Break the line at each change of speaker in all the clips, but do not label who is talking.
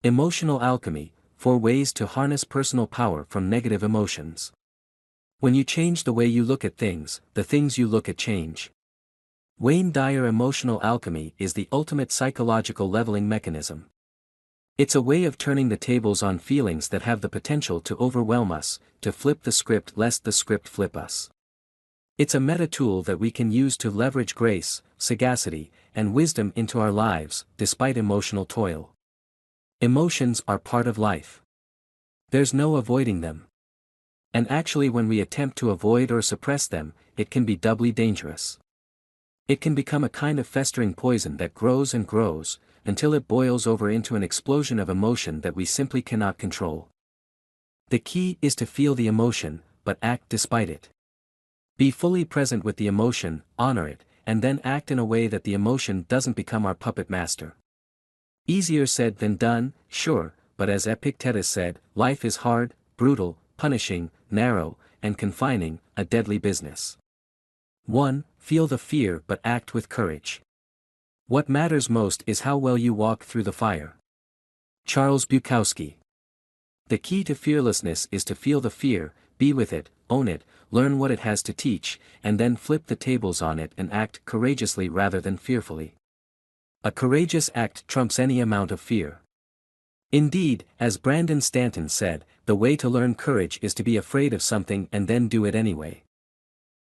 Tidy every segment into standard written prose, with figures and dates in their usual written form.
Emotional alchemy, 4 ways to harness personal power from negative emotions. When you change the way you look at things, the things you look at change. Dyer Emotional alchemy is the ultimate psychological leveling mechanism. It's a way of turning the tables on feelings that have the potential to overwhelm us, to flip the script lest the script flip us. It's a meta tool that we can use to leverage grace, sagacity, and wisdom into our lives, despite emotional toil. Emotions are part of life. There's no avoiding them. And actually, when we attempt to avoid or suppress them, it can be doubly dangerous. It can become a kind of festering poison that grows and grows, until it boils over into an explosion of emotion that we simply cannot control. The key is to feel the emotion, but act despite it. Be fully present with the emotion, honor it, and then act in a way that the emotion doesn't become our puppet master. Easier said than done, sure, but as Epictetus said, life is hard, brutal, punishing, narrow, and confining, a deadly business. 1. Feel the fear but act with courage. What matters most is how well you walk through the fire. Charles Bukowski. The key to fearlessness is to feel the fear, be with it, own it, learn what it has to teach, and then flip the tables on it and act courageously rather than fearfully. A courageous act trumps any amount of fear. Indeed, as Brandon Stanton said, the way to learn courage is to be afraid of something and then do it anyway.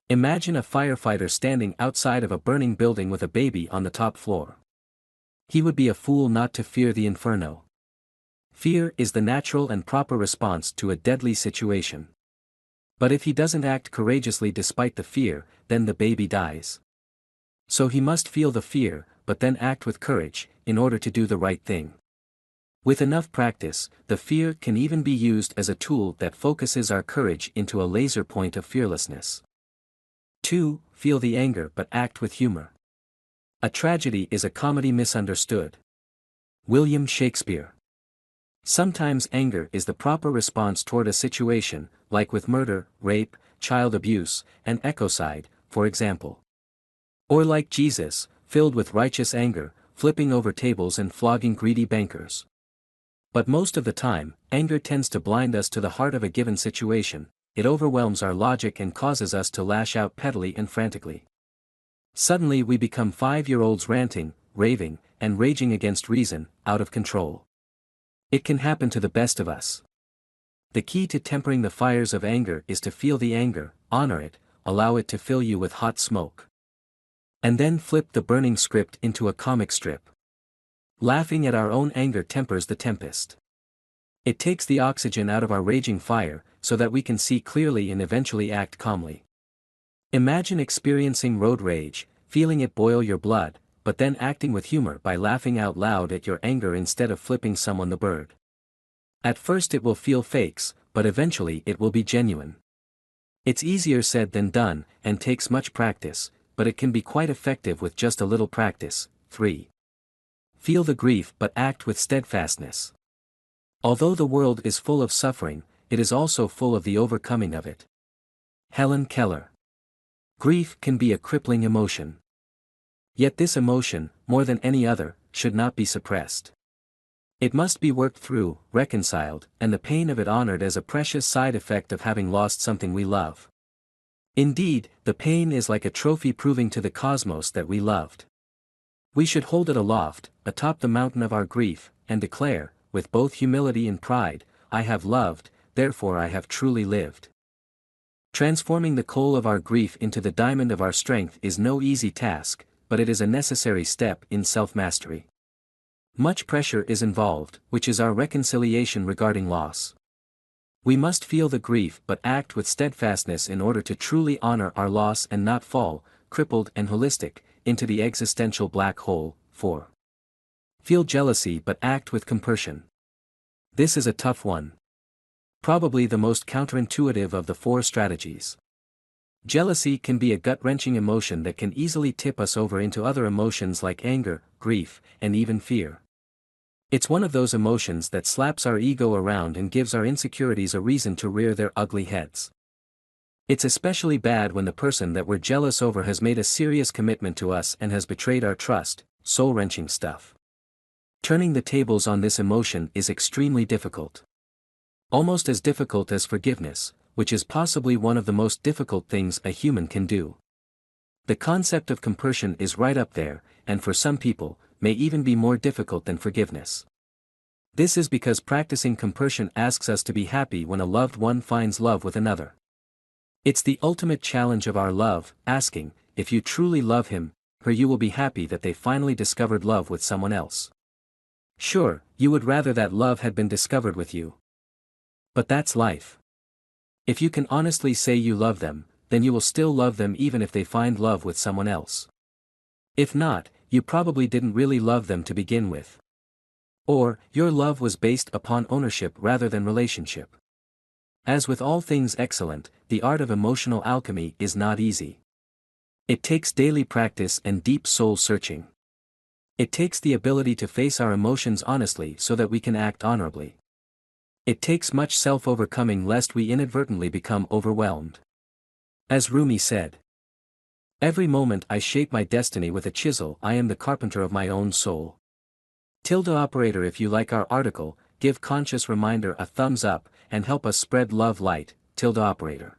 Imagine a firefighter standing outside of a burning building with a baby on the top floor. He would be a fool not to fear the inferno. Fear is the natural and proper response to a deadly situation. But if he doesn't act courageously despite the fear, then the baby dies. So he must feel the fear, but then act with courage, in order to do the right thing. With enough practice, the fear can even be used as a tool that focuses our courage into a laser point of fearlessness. 2. Feel the anger but act with humor. A tragedy is a comedy misunderstood. William Shakespeare. Sometimes anger is the proper response toward a situation, like with murder, rape, child abuse, and ecocide, for example. Or like Jesus, filled with righteous anger, flipping over tables and flogging greedy bankers. But most of the time, anger tends to blind us to the heart of a given situation. It overwhelms our logic and causes us to lash out pettily and frantically. Suddenly we become 5-year-olds ranting, raving, and raging against reason, out of control. It can happen to the best of us. The key to tempering the fires of anger is to feel the anger, honor it, allow it to fill you with hot smoke. And then flip the burning script into a comic strip. Laughing at our own anger tempers the tempest. It takes the oxygen out of our raging fire, so that we can see clearly and eventually act calmly. Imagine experiencing road rage, feeling it boil your blood, but then acting with humor by laughing out loud at your anger instead of flipping someone the bird. At first it will feel fakes, but eventually it will be genuine. It's easier said than done, and takes much practice, but it can be quite effective with just a little practice. 3. Feel the grief but act with steadfastness. Although the world is full of suffering, it is also full of the overcoming of it. Helen Keller. Grief can be a crippling emotion. Yet this emotion, more than any other, should not be suppressed. It must be worked through, reconciled, and the pain of it honored as a precious side effect of having lost something we love. Indeed, the pain is like a trophy proving to the cosmos that we loved. We should hold it aloft, atop the mountain of our grief, and declare, with both humility and pride, I have loved, therefore I have truly lived. Transforming the coal of our grief into the diamond of our strength is no easy task, but it is a necessary step in self-mastery. Much pressure is involved, which is our reconciliation regarding loss. We must feel the grief but act with steadfastness in order to truly honor our loss and not fall, crippled and holistic, into the existential black hole. 4. Feel jealousy but act with compersion. This is a tough one. Probably the most counterintuitive of the 4 strategies. Jealousy can be a gut-wrenching emotion that can easily tip us over into other emotions like anger, grief, and even fear. It's one of those emotions that slaps our ego around and gives our insecurities a reason to rear their ugly heads. It's especially bad when the person that we're jealous over has made a serious commitment to us and has betrayed our trust. Soul-wrenching stuff. Turning the tables on this emotion is extremely difficult. Almost as difficult as forgiveness, which is possibly one of the most difficult things a human can do. The concept of compersion is right up there, and for some people, may even be more difficult than forgiveness. This is because practicing compersion asks us to be happy when a loved one finds love with another. It's the ultimate challenge of our love, asking, if you truly love him, her, you will be happy that they finally discovered love with someone else. Sure, you would rather that love had been discovered with you. But that's life. If you can honestly say you love them, then you will still love them even if they find love with someone else. If not, you probably didn't really love them to begin with. Or, your love was based upon ownership rather than relationship. As with all things excellent, the art of emotional alchemy is not easy. It takes daily practice and deep soul searching. It takes the ability to face our emotions honestly so that we can act honorably. It takes much self-overcoming lest we inadvertently become overwhelmed. As Rumi said, "Every moment I shape my destiny with a chisel. I am the carpenter of my own soul." Operator, if you like our article, give conscious reminder a thumbs up, and help us spread love light. Operator.